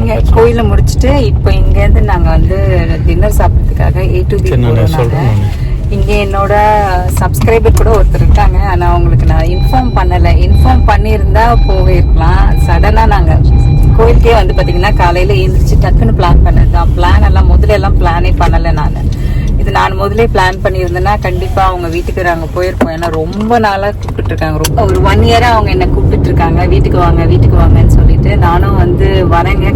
இல்லைங்க, கோயிலில் முடிச்சுட்டு இப்போ இங்கேருந்து நாங்கள் வந்து டின்னர் சாப்பிட்றதுக்காக A to B போகிறோம். இங்கே என்னோட சப்ஸ்கிரைபர் கூட ஒருத்தர் இருக்காங்க. ஆனால் அவங்களுக்கு நான் இன்ஃபார்ம் பண்ணலை. இன்ஃபார்ம் பண்ணியிருந்தா போயிருக்கலாம். சடனாக நாங்கள் கோயிலுக்கே வந்து பார்த்தீங்கன்னா காலையில் எழுந்திரிச்சு டக்குன்னு பிளான் பண்ணது தான். பிளான் எல்லாம் முதல்ல எல்லாம் பிளானே பண்ணலை. நான் முதலே பிளான் பண்ணியிருந்தேன்னா கண்டிப்பாக அவங்க வீட்டுக்கு நாங்கள் போயிருப்போம். ஏன்னா ரொம்ப நாளாக கூப்பிட்டு இருக்காங்க. ரொம்ப ஒரு 1 இயராக அவங்க என்னை கூப்பிட்டு இருக்காங்க, வீட்டுக்கு வாங்கன்னு சொல்லிட்டு. நானும் வந்து வரேங்க,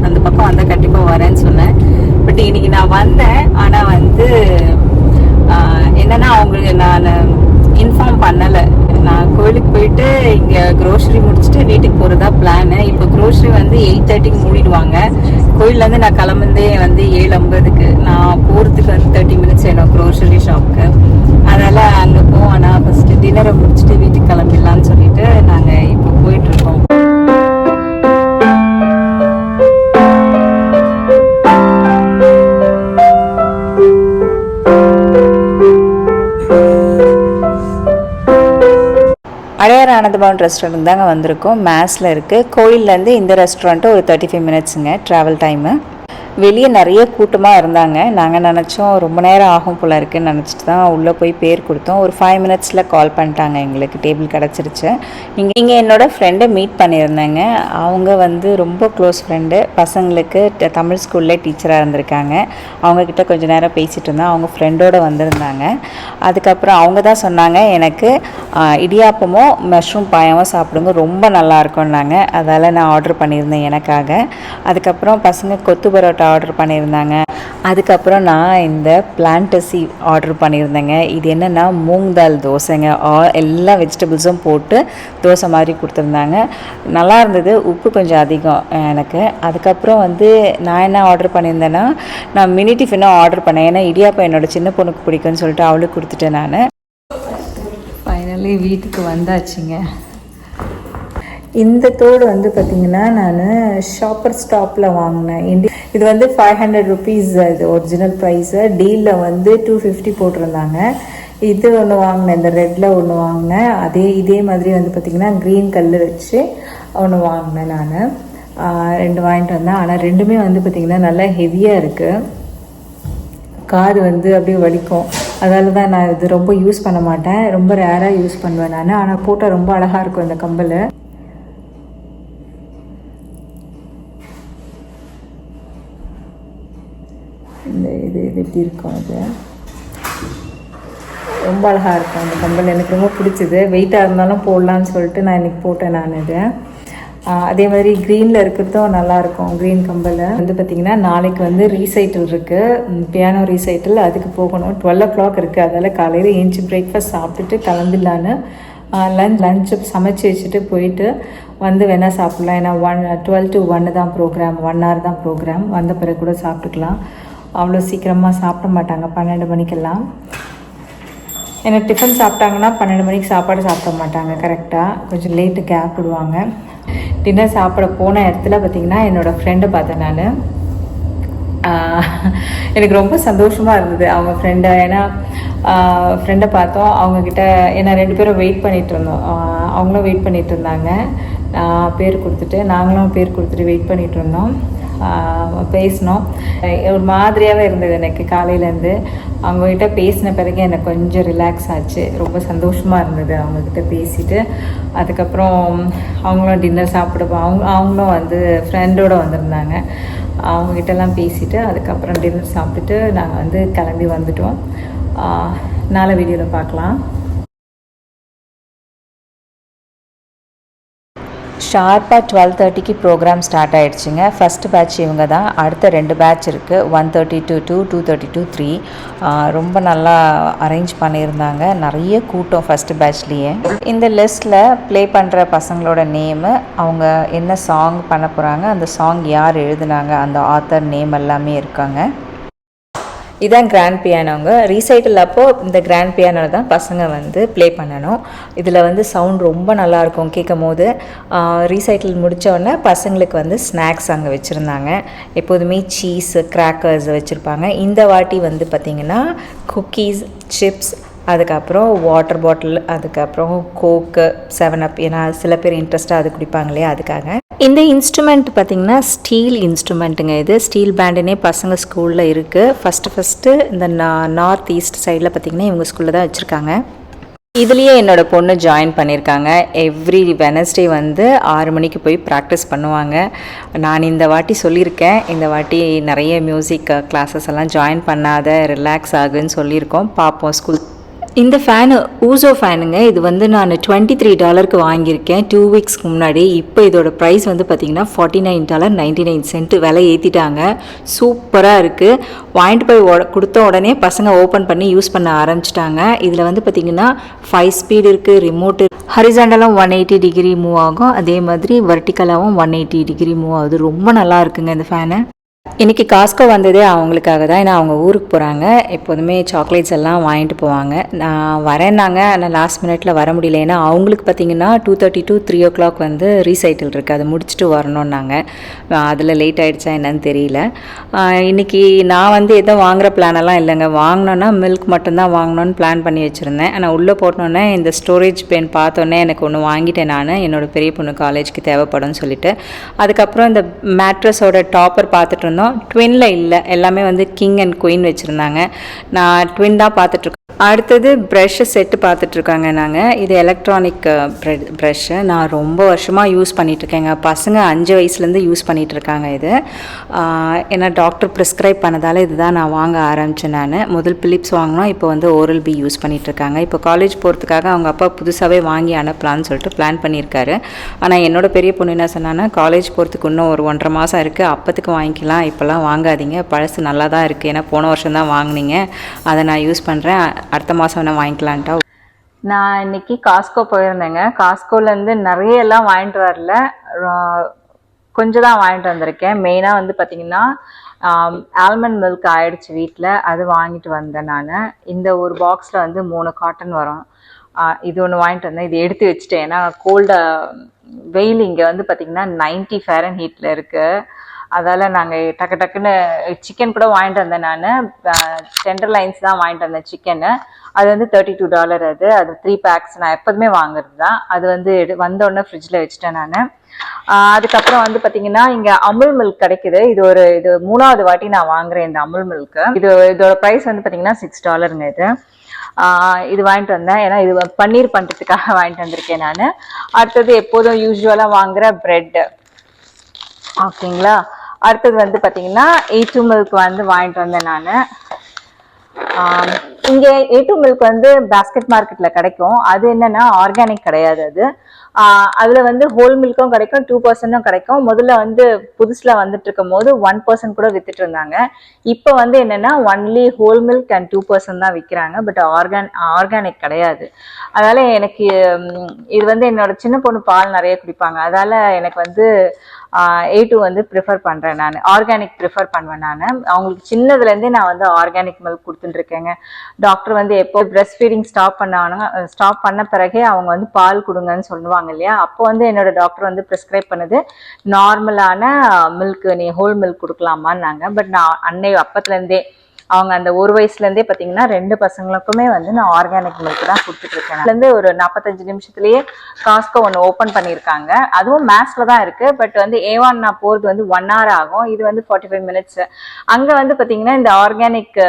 அந்த பக்கம் வந்தால் கண்டிப்பாக வரேன்னு சொன்னேன். பட் இன்னைக்கு நான் வந்தேன். ஆனால் வந்து என்னன்னா அவங்களுக்கு நான் இன்ஃபார்ம் பண்ணலை. நான் கோயிலுக்கு போயிட்டு இங்கே க்ரோசரி முடிச்சுட்டு வீட்டுக்கு போகிறதா பிளானு. இப்போ க்ரோசரி வந்து 8:30க்கு மூடிடுவாங்க. கோயிலேருந்து நான் கிளம்புந்தே வந்து 7:50க்கு. நான் போகிறதுக்கு வந்து 30 மினிட்ஸ் வேணும் க்ரோசரி ஷாப்புக்கு. அதனால் அங்கே போவோம். ஆனால் ஃபஸ்ட்டு டின்னரை முடிச்சுட்டு வீட்டுக்கு கிளம்பிடலான்னு சொல்லிட்டு நாங்கள் இப்போ போயிட்டுருக்கோம். அடையார் ஆனந்தபவன் ரெஸ்டாரண்ட் தாங்க வந்திருக்கோம். மேஸில் இருக்குது. கோயிலேருந்து இந்த ரெஸ்டாரண்ட்டு ஒரு 35 மினிட்ஸுங்க ட்ராவல் டைமு. வெளியே நிறைய கூட்டமாக இருந்தாங்க. நாங்கள் நினச்சோம் ரொம்ப நேரம் ஆகும் போல் இருக்குன்னு நினச்சிட்டு தான் உள்ளே போய் பேர் கொடுத்தோம். ஒரு 5 மினிட்ஸில் கால் பண்ணிட்டாங்க, எங்களுக்கு டேபிள் கிடச்சிருச்சு. இங்கே என்னோடய ஃப்ரெண்டை மீட் பண்ணியிருந்தேங்க. அவங்க வந்து ரொம்ப க்ளோஸ் ஃப்ரெண்டு. பசங்களுக்கு தமிழ் ஸ்கூலில் டீச்சராக இருந்திருக்காங்க. அவங்கக்கிட்ட கொஞ்சம் நேரம் பேசிகிட்டு இருந்தோம். அவங்க ஃப்ரெண்டோடு வந்திருந்தாங்க. அதுக்கப்புறம் அவங்க தான் சொன்னாங்க, எனக்கு இடியாப்பமும் மஷ்ரூம் பாயாவும் சாப்பிடுங்க, ரொம்ப நல்லாயிருக்கும்னாங்க. அதால் நான் ஆர்டர் பண்ணியிருந்தேன் எனக்காக. அதுக்கப்புறம் பசங்க கொத்து பரோட்டா ஆர்டர் பண்ணியிருந்தாங்க. அதுக்கப்புறம் நான் இந்த பிளான்டசி ஆர்டர் பண்ணியிருந்தேங்க. இது என்னென்னா மூங் தால் தோசைங்க. எல்லா வெஜிடபிள்ஸும் போட்டு தோசை மாதிரி கொடுத்துருந்தாங்க. நல்லா இருந்தது. உப்பு கொஞ்சம் அதிகம் எனக்கு. அதுக்கப்புறம் வந்து நான் என்ன ஆர்டர் பண்ணியிருந்தேன்னா, நான் மினி டிஃபனும் ஆர்டர் பண்ணேன். ஏன்னா இடியாப்பம் என்னோட சின்ன பொண்ணுக்கு பிடிக்கும்னு சொல்லிட்டு அவளுக்கு கொடுத்துட்டேன். நான் ஃபைனலி வீட்டுக்கு வந்தாச்சுங்க. இந்த தோடு வந்து பார்த்திங்கன்னா நான் ஷாப்பர் ஸ்டாப்பில் வாங்கினேன். இது வந்து 500 ருபீஸ். இது ஒரிஜினல் ப்ரைஸு. டீலில் வந்து 250 போட்டிருந்தாங்க. இது ஒன்று வாங்கினேன், இந்த ரெட்டில் ஒன்று வாங்கினேன். இதே மாதிரி வந்து பார்த்திங்கன்னா க்ரீன் கல் வச்சு ஒன்று வாங்கினேன். நான் 2 வாங்கிட்டு வந்தேன். ஆனால் ரெண்டுமே வந்து பார்த்திங்கன்னா நல்லா ஹெவியாக இருக்குது. காது வந்து அப்படியே வலிக்கும். அதால தான் நான் இது ரொம்ப யூஸ் பண்ண மாட்டேன். ரொம்ப ரேராக யூஸ் பண்ணுவேன் நான். ஆனால் போட்டால் ரொம்ப அழகாக இருக்கும் இந்த கம்பல். இது எப்படி இருக்கும், அது ரொம்ப அழகாக இருக்கும் அந்த கம்பல். எனக்கு ரொம்ப பிடிச்சிது. வெயிட்டாக இருந்தாலும் போடலான்னு சொல்லிட்டு நான் இன்றைக்கி போட்டேன் நான் இது. அதே மாதிரி க்ரீனில் இருக்கிறதும் நல்லாயிருக்கும். க்ரீன் கம்பல் வந்து பார்த்திங்கன்னா நாளைக்கு வந்து ரீசைட்டில் இருக்குது, பியானோ ரீசைட்டில். அதுக்கு போகணும். 12 o'clock இருக்குது. அதால் காலையில் ஏஞ்சி பிரேக்ஃபாஸ்ட் சாப்பிட்டுட்டு கிளம்பிடலான்னு லஞ்சு சமைச்சி வச்சுட்டு போயிட்டு வந்து வேணால் சாப்பிட்லாம். ஏன்னா 12 to 1 தான் ப்ரோக்ராம். 1 hour தான் ப்ரோக்ராம். வந்த பிறகு கூட சாப்பிட்டுக்கலாம். அவ்வளோ சீக்கிரமாக சாப்பிட மாட்டாங்க 12 மணிக்கெல்லாம். ஏன்னா டிஃபன் சாப்பிட்டாங்கன்னா 12 மணிக்கு சாப்பாடு சாப்பிட மாட்டாங்க கரெக்டாக. கொஞ்சம் லேட்டு கேப் விடுவாங்க. டின்னர் சாப்பிட போன இடத்துல பார்த்திங்கன்னா என்னோடய ஃப்ரெண்டை பார்த்தேன் நான். எனக்கு ரொம்ப சந்தோஷமாக இருந்தது அவங்க ஃப்ரெண்டை. ஏன்னா ஃப்ரெண்டை பார்த்தோம். அவங்கக்கிட்ட ஏன்னா 2 பேரும் வெயிட் பண்ணிகிட்டு இருந்தோம். அவங்களும் வெயிட் பண்ணிகிட்டு இருந்தாங்க. பேர் கொடுத்துட்டு நாங்களும் பேர் கொடுத்துட்டு வெயிட் பண்ணிகிட்டு இருந்தோம். பேசினோம். ஒரு மாதிரியாகவே இருந்தது எனக்கு காலையிலேருந்து. அவங்கக்கிட்ட பேசின பிறகு எனக்கு கொஞ்சம் ரிலாக்ஸ் ஆச்சு. ரொம்ப சந்தோஷமாக இருந்தது அவங்கக்கிட்ட பேசிட்டு. அதுக்கப்புறம் அவங்களும் டின்னர் சாப்பிட அவங்களும் வந்து ஃப்ரெண்டோடு வந்திருந்தாங்க. அவங்கக்கிட்டலாம் பேசிவிட்டு அதுக்கப்புறம் டின்னர் சாப்பிட்டுட்டு நாங்கள் வந்து கிளம்பி வந்துட்டோம். நாளை வீடியோவில் பார்க்கலாம். ஷார்ப்பாக 12:30க்கு ப்ரோக்ராம் ஸ்டார்ட் ஆகிடுச்சிங்க. ஃபஸ்ட்டு பேட்ச் இவங்க தான். அடுத்த 2 பேட்ச் இருக்குது, 1:30 to 2, 2:30 to 3. ரொம்ப நல்லா அரேஞ்ச் பண்ணியிருந்தாங்க. நிறைய கூட்டம் ஃபஸ்ட்டு பேட்ச்லேயே. இந்த லிஸ்ட்டில் ப்ளே பண்ணுற பசங்களோட நேமு, அவங்க என்ன சாங் பண்ண போகிறாங்க, அந்த சாங் யார் எழுதுனாங்க, அந்த ஆத்தர் நேம் எல்லாமே இருக்காங்க. இதான் கிராண்ட் பியானோங்க. ரீசைட்டில் அப்போது இந்த கிராண்ட் பியானோவில் தான் பசங்க வந்து ப்ளே பண்ணணும். இதில் வந்து சவுண்ட் ரொம்ப நல்லாயிருக்கும் கேட்கும் போது. ரீசைட்டில் முடித்தோடனே பசங்களுக்கு வந்து ஸ்நாக்ஸ் அங்கே வச்சுருந்தாங்க. எப்போதுமே சீஸு கிராக்கர்ஸ் வச்சுருப்பாங்க. இந்த வாட்டி வந்து பார்த்திங்கன்னா குக்கீஸ், சிப்ஸ், அதுக்கப்புறம் வாட்டர் பாட்டில், அதுக்கப்புறம் கோக்கு, 7up. ஏன்னா சில பேர் இன்ட்ரெஸ்ட்டாக அது குடிப்பாங்க இல்லையா, அதுக்காக இந்த இன்ஸ்ட்ருமெண்ட் பார்த்திங்கன்னா ஸ்டீல் இன்ஸ்ட்ருமெண்ட்டுங்க. இது ஸ்டீல் பேண்டுனே பசங்க ஸ்கூலில் இருக்குது. ஃபஸ்ட்டு இந்த நார்த் ஈஸ்ட் சைடில் பார்த்திங்கன்னா இவங்க ஸ்கூலில் தான் வச்சுருக்காங்க. இதுலேயே என்னோடய பொண்ணு ஜாயின் பண்ணியிருக்காங்க. எவ்ரி வெனஸ்டே வந்து 6 மணிக்கு போய் ப்ராக்டிஸ் பண்ணுவாங்க. நான் இந்த வாட்டி சொல்லியிருக்கேன், இந்த வாட்டி நிறைய மியூசிக் கிளாஸஸ் எல்லாம் ஜாயின் பண்ணாத, ரிலாக்ஸ் ஆகுன்னு சொல்லியிருக்கோம். பார்ப்போம் ஸ்கூல். இந்த ஃபேனு ஊசோ ஃபேனுங்க. இது வந்து நான் $23 வாங்கியிருக்கேன் 2 வீக்ஸ்க்கு முன்னாடி. இப்போ இதோட ப்ரைஸ் வந்து பார்த்திங்கன்னா $49.99 விலை ஏற்றிட்டாங்க. சூப்பராக இருக்குது. வாங்கிட்டு போய் கொடுத்த உடனே பசங்க ஓப்பன் பண்ணி யூஸ் பண்ண ஆரம்பிச்சிட்டாங்க. இதில் வந்து பார்த்திங்கன்னா 5 ஸ்பீடு இருக்குது, ரிமோட்டு ஹரிசாண்டலும் 180 டிகிரி மூவ் ஆகும், அதே மாதிரி வெர்டிக்கலாகவும் 180 டிகிரி மூவ் ஆகுது. ரொம்ப நல்லா இருக்குங்க இந்த ஃபேனு. இன்றைக்கி காஸ்கோ வந்ததே அவங்களுக்காக தான். ஏன்னா அவங்க ஊருக்கு போகிறாங்க. எப்போதுமே சாக்லேட்ஸ் எல்லாம் வாங்கிட்டு போவாங்க. நான் வரேன்னாங்க, ஆனால் லாஸ்ட் மினிட்ல வர முடியல. ஏன்னா அவங்களுக்கு பார்த்திங்கன்னா 2:30 to 3 o'clock வந்து ரீசைட்டில் இருக்குது, அதை முடிச்சுட்டு வரணுன்னாங்க. அதில் லேட் ஆகிடுச்சா என்னன்னு தெரியல. இன்றைக்கி நான் வந்து எதுவும் வாங்குகிற பிளானெல்லாம் இல்லைங்க. வாங்கினோன்னா மில்க் மட்டும்தான் வாங்கணுன்னு பிளான் பண்ணி வச்சுருந்தேன். ஆனால் உள்ளே போட்டோன்னே இந்த ஸ்டோரேஜ் பென் பார்த்தோன்னே எனக்கு ஒன்று வாங்கிட்டேன். நான் என்னோடய பெரிய பொண்ணு காலேஜுக்கு தேவைப்படும்னு சொல்லிட்டு. அதுக்கப்புறம் இந்த மேட்ரஸோட டாப்பர் பார்த்துட்டு இருந்தோம். ட்வின்ல இல்லை, எல்லாமே வந்து கிங் அண்ட் குயின் வச்சுருந்தாங்க. நான் ட்வின் தான் பார்த்துட்ருக்கேன். அடுத்தது ப்ரஷ்ஷு செட்டு பார்த்துட்ருக்காங்க. நாங்கள் இது எலக்ட்ரானிக் ப்ரஷ்ஷு நான் ரொம்ப வருஷமாக யூஸ் பண்ணிகிட்ருக்கேங்க. பசங்க 5 வயசுலேருந்து யூஸ் பண்ணிகிட்ருக்காங்க. இது ஏன்னா டாக்டர் ப்ரிஸ்கிரைப் பண்ணதால் இது தான் நான் வாங்க ஆரம்பித்தேன். நான் முதல் பிலிப்ஸ் வாங்கினோம், இப்போ வந்து ஓரல் பி யூஸ் பண்ணிகிட்ருக்காங்க. இப்போ காலேஜ் போகிறதுக்காக அவங்க அப்பா புதுசாகவே வாங்கி அனுப்பலான்னு சொல்லிட்டு பிளான் பண்ணியிருக்காரு. ஆனால் என்னோட பெரிய பொண்ணு என்ன சொன்னான்னா, காலேஜ் போகிறதுக்கு இன்னும் ஒரு 1.5 மாதம் இருக்குது, அப்போத்துக்கு வாங்கிக்கலாம், இப்போல்லாம் வாங்காதீங்க, பழசு நல்லா தான் இருக்குது, ஏன்னா போன வருஷம் தான் வாங்கினீங்க, அதை நான் யூஸ் பண்ணுறேன், அடுத்த மாதம் வேணால் வாங்கிக்கலான்ட்டா. நான் இன்றைக்கி காஸ்கோ போயிருந்தேங்க. காஸ்கோலேருந்து நிறைய எல்லாம் வாங்கிட்டு வரல, கொஞ்சம் தான் வாங்கிட்டு வந்திருக்கேன். மெயினாக வந்து பார்த்திங்கன்னா ஆல்மண்ட் மில்க் ஆயிடுச்சு வீட்டில், அது வாங்கிட்டு வந்தேன் நான். இந்த ஒரு பாக்ஸில் வந்து 3 காட்டன் வரும். இது ஒன்று வாங்கிட்டு வந்தேன். இது எடுத்து வச்சுட்டேன், ஏன்னா வெயில் இங்கே வந்து பார்த்திங்கன்னா 90 Fahrenheit இருக்குது. அதால் நாங்கள் டக்குன்னு சிக்கன் கூட வாங்கிட்டு வந்தேன். நான் டெண்டர் லைன்ஸ் தான் வாங்கிட்டு வந்தேன் சிக்கனு. அது வந்து $32. அது 3 பேக்ஸ் நான் எப்போதுமே வாங்குறது தான். அது வந்து வந்தோடனே ஃப்ரிட்ஜில் வச்சுட்டேன் நான். அதுக்கப்புறம் வந்து பார்த்தீங்கன்னா இங்கே அமுல் மில்க் கிடைக்குது. இது 3வது வாட்டி நான் வாங்குறேன் இந்த அமுல் மில்க்கு. இதோட ப்ரைஸ் வந்து பார்த்தீங்கன்னா $6 இது. இது வாங்கிட்டு வந்தேன், ஏன்னா இது பன்னீர் பண்ணுறதுக்காக வாங்கிட்டு வந்திருக்கேன் நான். அடுத்தது எப்போதும் யூஸ்வலாக வாங்குகிற ப்ரெட்டு, ஓகேங்களா. அடுத்தது வந்து பார்த்தீங்கன்னா A2 மில்க் வந்து வாங்கிட்டு வந்தேன் நான். இங்கே A2 மில்க் வந்து பாஸ்கெட் மார்க்கெட்டில் கிடைக்கும். அது என்னென்னா ஆர்கானிக் கிடையாது. அதில் வந்து ஹோல் மில்க்கும் கிடைக்கும், 2% கிடைக்கும். முதல்ல வந்து புதுசில் வந்துட்டு இருக்கும் போது 1% கூட வித்துட்டு இருந்தாங்க. இப்போ வந்து என்னென்னா ஒன்லி ஹோல் மில்க் அண்ட் 2% தான் விற்கிறாங்க. பட் ஆர்கானிக் கிடையாது. அதனால் எனக்கு இது வந்து என்னோட சின்ன பொண்ணு பால் நிறைய குடிப்பாங்க, அதால் எனக்கு வந்து A2 வந்து ப்ரிஃபர் பண்ணுறேன் நான். ஆர்கானிக் ப்ரிஃபர் பண்ணுவேன் நான். அவங்களுக்கு சின்னதுலேருந்தே நான் வந்து ஆர்கானிக் மில்க் கொடுத்துட்டுருக்கேங்க. டாக்டர் வந்து எப்போ பிரெஸ்ட் ஃபீடிங் ஸ்டாப் பண்ண பிறகே அவங்க வந்து பால் கொடுங்கன்னு சொல்லுவாங்க இல்லையா, அப்போ வந்து என்னோட டாக்டர் வந்து ப்ரிஸ்கிரைப் பண்ணது நார்மலான மில்க், நீ ஹோல் மில்க் கொடுக்கலாமான்னாங்க. பட் நான் அப்பத்துலேருந்தே அவங்க அந்த 1 வயசுலேருந்தே பார்த்தீங்கன்னா 2 பசங்களுக்குமே வந்து நான் ஆர்கானிக் மில்க் தான் கொடுத்துட்ருக்கேன். அதுலேருந்து ஒரு 45 நிமிஷத்துலேயே காஸ்கோ ஒன்று ஓப்பன் பண்ணியிருக்காங்க. அதுவும் மேக்ஸில் தான் இருக்குது. பட் வந்து A1 நான் போகிறது வந்து 1 hour ஆகும், இது வந்து 45 minutes. அங்கே வந்து பார்த்தீங்கன்னா இந்த ஆர்கானிக்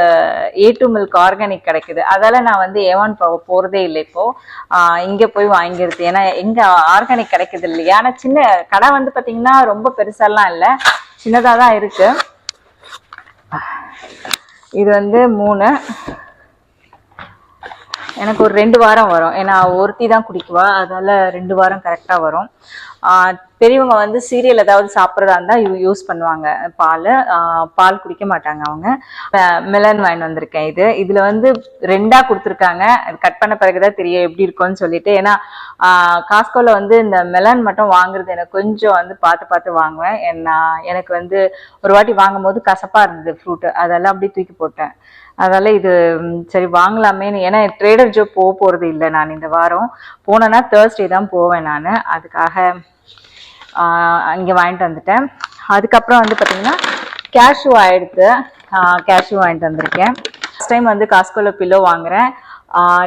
A2 மில்க் ஆர்கானிக் கிடைக்குது. அதால் நான் வந்து A1 போகிறதே இல்லை இப்போது, இங்கே போய் வாங்கிடுது. ஏன்னா எங்கே ஆர்கானிக் கிடைக்குது இல்லையா. ஆனால் சின்ன கடை வந்து பார்த்தீங்கன்னா ரொம்ப பெருசாலாம் இல்லை, சின்னதாக தான் இருக்குது. இது வந்து 3, எனக்கு ஒரு 2 வாரம் வரும். ஏன்னா ஒருத்தி தான் குடிக்குவா, அதனால 2 வாரம் கரெக்டாக வரும். பெரியவங்க வந்து சீரியல் ஏதாவது சாப்பிட்றதா இருந்தால் யூஸ் பண்ணுவாங்க பால் குடிக்க மாட்டாங்க அவங்க. மெலன் வாங்கிட்டு வந்திருக்கேன். இதில் வந்து 2ஆ கொடுத்துருக்காங்க. அது கட் பண்ண பிறகுதான் தெரியும் எப்படி இருக்கும்னு சொல்லிட்டு. ஏன்னா காஸ்கோவில் வந்து இந்த மெலன் மட்டும் வாங்குறது எனக்கு கொஞ்சம் வந்து பார்த்து வாங்குவேன். எனக்கு வந்து ஒரு வாட்டி வாங்கும் போது கசப்பாக இருந்தது ஃப்ரூட்டு, அதெல்லாம் அப்படியே தூக்கி போட்டேன். அதனால இது சரி வாங்கலாமேன்னு, ஏன்னா ட்ரேடர் ஜோ போகிறது இல்லை நான் இந்த வாரம். போனேன்னா Thursday தான் போவேன் நான். அதுக்காக அங்கே வாங்கிட்டு வந்துட்டேன். அதுக்கப்புறம் வந்து பார்த்தீங்கன்னா கேஷ்யூ வாங்கிட்டு வந்திருக்கேன். ஃபஸ்ட் டைம் வந்து காஸ்கோவில் பில்லோ வாங்குறேன்.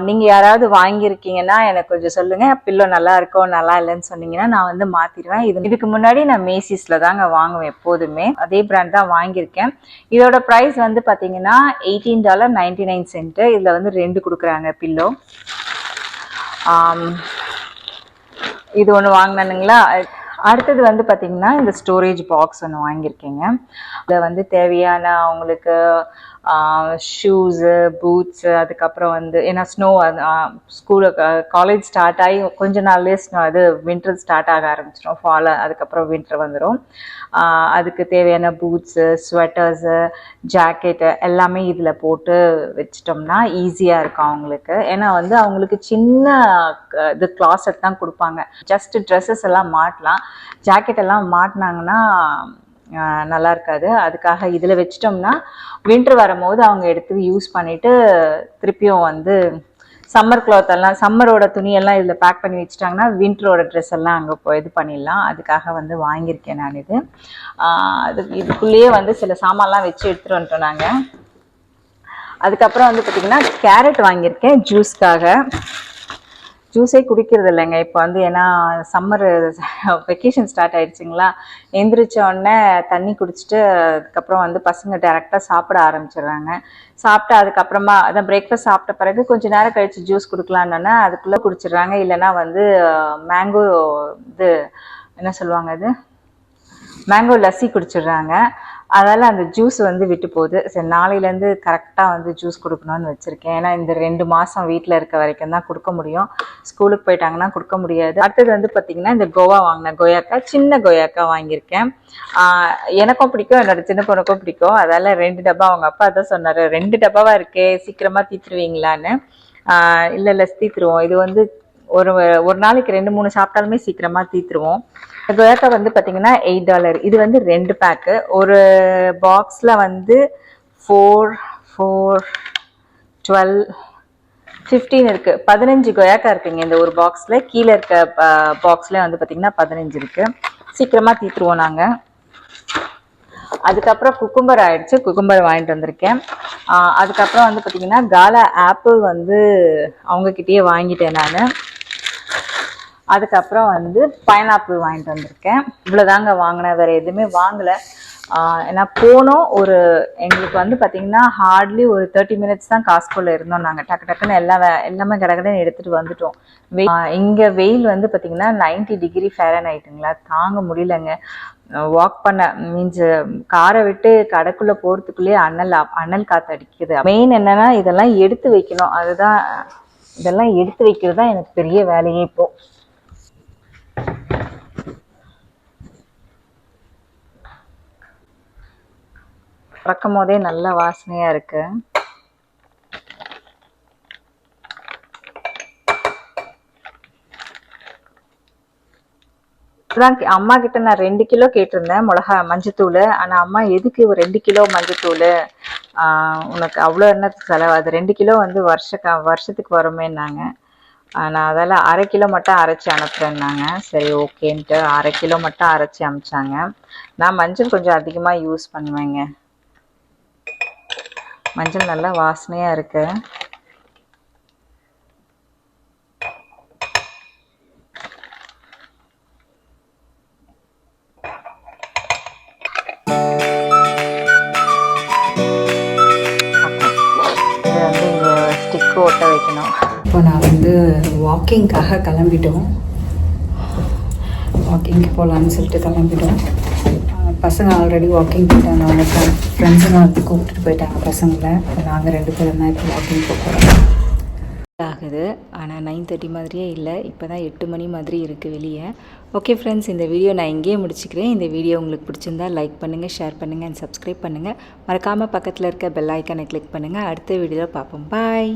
நீங்கள் யாராவது வாங்கியிருக்கீங்கன்னா எனக்கு கொஞ்சம் சொல்லுங்கள். பில்லோ நல்லா இருக்கும் நல்லா இல்லைன்னு சொன்னீங்கன்னா நான் வந்து மாற்றிடுவேன். இதுக்கு முன்னாடி நான் மேசிஸில் தாங்க வாங்குவேன் எப்போதுமே. அதே பிராண்ட் தான் வாங்கியிருக்கேன். இதோட ப்ரைஸ் வந்து பார்த்தீங்கன்னா $18.99. இதில் வந்து 2 கொடுக்குறாங்க பில்லோ. இது ஒன்று வாங்கினானுங்களா. அடுத்தது வந்து பார்த்திங்கன்னா இந்த ஸ்டோரேஜ் பாக்ஸ் ஒன்று வாங்கியிருக்கேங்க. இதில் வந்து தேவையான அவங்களுக்கு ஷூஸு, பூட்ஸு, அதுக்கப்புறம் வந்து ஏன்னா ஸ்னோ காலேஜ் ஸ்டார்ட் ஆகி கொஞ்ச நாள்லேயே அது வின்டர் ஸ்டார்ட் ஆக ஆரம்பிச்சிடும். ஃபால் அதுக்கப்புறம் வின்டர் வந்துடும். அதுக்கு தேவையான பூட்ஸு, ஸ்வெட்டர்ஸு, ஜாக்கெட்டு எல்லாமே இதில் போட்டு வச்சிட்டோம்னா ஈஸியாக இருக்கும் அவங்களுக்கு. ஏன்னா வந்து அவங்களுக்கு சின்ன இது கிளாஸட் தான் கொடுப்பாங்க. ஜஸ்ட் ட்ரெஸ்ஸஸ் எல்லாம் மாட்டலாம். ஜாக்கெட் எல்லாம் மாட்டினாங்கன்னா நல்லா இருக்காது. அதுக்காக இதில் வச்சிட்டோம்னா வின்டர் வரும்போது அவங்க எடுத்து யூஸ் பண்ணிவிட்டு திருப்பியும் வந்து சம்மர் கிளாத் எல்லாம் சம்மரோட துணியெல்லாம் இதில் பேக் பண்ணி வச்சுட்டாங்கன்னா வின்டரோட ட்ரெஸ் எல்லாம் அங்கே இது பண்ணிடலாம். அதுக்காக வந்து வாங்கியிருக்கேன் நான் இது. இதுக்குள்ளேயே வந்து சில சாமான்லாம் வச்சு எடுத்துகிட்டு வந்துட்டோம் நாங்கள். அதுக்கப்புறம் வந்து பார்த்திங்கன்னா கேரட் வாங்கியிருக்கேன் ஜூஸ்க்காக. ஜூஸே குடிக்கிறது இல்லைங்க இப்போ வந்து. ஏன்னா சம்மர் வெக்கேஷன் ஸ்டார்ட் ஆகிடுச்சிங்களா. எந்திரிச்ச உடனே தண்ணி குடிச்சிட்டு அதுக்கப்புறம் வந்து பசங்க டேரெக்டாக சாப்பிட ஆரம்பிச்சிடுறாங்க. சாப்பிட்டு அதுக்கப்புறமா அதான் பிரேக்ஃபாஸ்ட் சாப்பிட்ட பிறகு கொஞ்சம் நேரம் கழித்து ஜூஸ் கொடுக்கலான்னா அதுக்குள்ளே குடிச்சிடுறாங்க. இல்லைன்னா வந்து மேங்கோ இது என்ன சொல்லுவாங்க, இது மேங்கோ லஸ்ஸி குடிச்சிடுறாங்க. அதனால் அந்த ஜூஸ் வந்து விட்டு போகுது. சரி, நாளையிலேருந்து கரெக்டாக வந்து ஜூஸ் கொடுக்கணும்னு வச்சுருக்கேன். ஏன்னா இந்த 2 மாதம் வீட்டில் இருக்க வரைக்கும் தான் கொடுக்க முடியும். ஸ்கூலுக்கு போயிட்டாங்கன்னா கொடுக்க முடியாது. அடுத்தது வந்து பார்த்திங்கன்னா இந்த கோவா வாங்கினேன். கொய்யாக்கா, சின்ன கொய்யாக்கா வாங்கியிருக்கேன். எனக்கும் பிடிக்கும், என்னோட சின்ன பொண்ணுக்கும் பிடிக்கும். அதால் 2 டப்பா. அவங்க அப்பா தான் சொன்னார், 2 டப்பாவாக இருக்கே சீக்கிரமாக தீத்துருவீங்களான்னு. இல்லை தீத்துருவோம். இது வந்து ஒரு நாளைக்கு 2-3 சாப்பிட்டாலுமே சீக்கிரமாக தீத்துருவோம். கொய்யாக்கா வந்து பார்த்தீங்கன்னா $8. இது வந்து 2 பேக்கு. ஒரு பாக்ஸில் வந்து 4, 12, 15 இருக்குது. 15 கொய்யாக்கா இருக்குங்க இந்த ஒரு பாக்ஸில். கீழே இருக்க பாக்ஸில் வந்து பார்த்திங்கன்னா 15 இருக்குது. சீக்கிரமாக தீத்துருவோம் நாங்கள். அதுக்கப்புறம் குக்கும்பர் ஆயிடுச்சு. குக்கும்பர் வாங்கிட்டு வந்திருக்கேன். அதுக்கப்புறம் வந்து பார்த்திங்கன்னா காலா ஆப்பிள் வந்து அவங்கக்கிட்டேயே வாங்கிட்டேன் நான். அதுக்கப்புறம் வந்து பைனாப்பிள் வாங்கிட்டு வந்திருக்கேன். இவ்வளோதாங்க வாங்கினேன், வேறு எதுவுமே வாங்கலை. ஏன்னா போனோம் எங்களுக்கு வந்து பார்த்திங்கன்னா ஹார்ட்லி ஒரு 30 மினிட்ஸ் தான் காஸ்கோவில் இருந்தோம். நாங்கள் டக்குன்னு எல்லாமே கடகடன்னு எடுத்துகிட்டு வந்துட்டோம். இங்கே வெயில் வந்து பார்த்திங்கன்னா 90 டிகிரி ஃபேரன்ஹைட்டுங்களா, தாங்க முடியலங்க. வாக் பண்ண மீன்ஸ் காரை விட்டு கடைக்குள்ளே போகிறதுக்குள்ளேயே அனல் காற்று அடிக்குது. மெயின் என்னென்னா இதெல்லாம் எடுத்து வைக்கணும். இதெல்லாம் எடுத்து வைக்கிறது தான் எனக்கு பெரிய வேலையே இப்போது. திறக்கும் போதே நல்ல வாசனையாக இருக்குது. அம்மா கிட்ட நான் 2 கிலோ கேட்டிருந்தேன் மஞ்சத்தூள். ஆனால் அம்மா எதுக்கு 2 கிலோ மஞ்சத்தூள், உனக்கு அவ்வளோ என்னத்துக்கு செலவு, அது 2 கிலோ வந்து வருஷத்துக்கு வருமேன்னாங்க. நான் அதால் 1/2 கிலோ மட்டும் அரைச்சி அனுப்புகிறேன்னாங்க. சரி ஓகேன்ட்டு 1/2 கிலோ மட்டும் அரைச்சி அனுப்பிச்சாங்க. நான் மஞ்சள் கொஞ்சம் அதிகமாக யூஸ் பண்ணுவேங்க. மஞ்சள் நல்லா வாசனையாக இருக்குது. இது வந்து இங்கே ஸ்டிக்கு ஒட்ட வைக்கணும். இப்போ நான் வந்து வாக்கிங்காக கிளம்பிட்டோம். வாக்கிங்க்கு போகலான்னு சொல்லிட்டு கிளம்பிட்டோம். பசங்க ஆல்ரெடி வாக்கிங் போயிட்டாங்க. அவங்க ஃப்ரெண்ட்ஸுங்க வந்து கூப்பிட்டுட்டு போயிட்டாங்க பசங்களை. நாங்கள் 2 பேரும் தான் இப்போ வாக்கிங் போகிறோம். ஆகுது, ஆனால் 9:30 மாதிரியே இல்லை. இப்போ தான் 8 மணி மாதிரி இருக்குது வெளியே. ஓகே ஃப்ரெண்ட்ஸ், இந்த வீடியோ நான் இங்கேயே முடிச்சுக்கிறேன். இந்த வீடியோ உங்களுக்கு பிடிச்சிருந்தா லைக் பண்ணுங்கள், ஷேர் பண்ணுங்கள் அண்ட் சப்ஸ்கிரைப் பண்ணுங்கள். மறக்காமல் பக்கத்தில் இருக்க பெல் ஐக்கானை கிளிக் பண்ணுங்கள். அடுத்த வீடியோவில் பார்ப்போம். பாய்.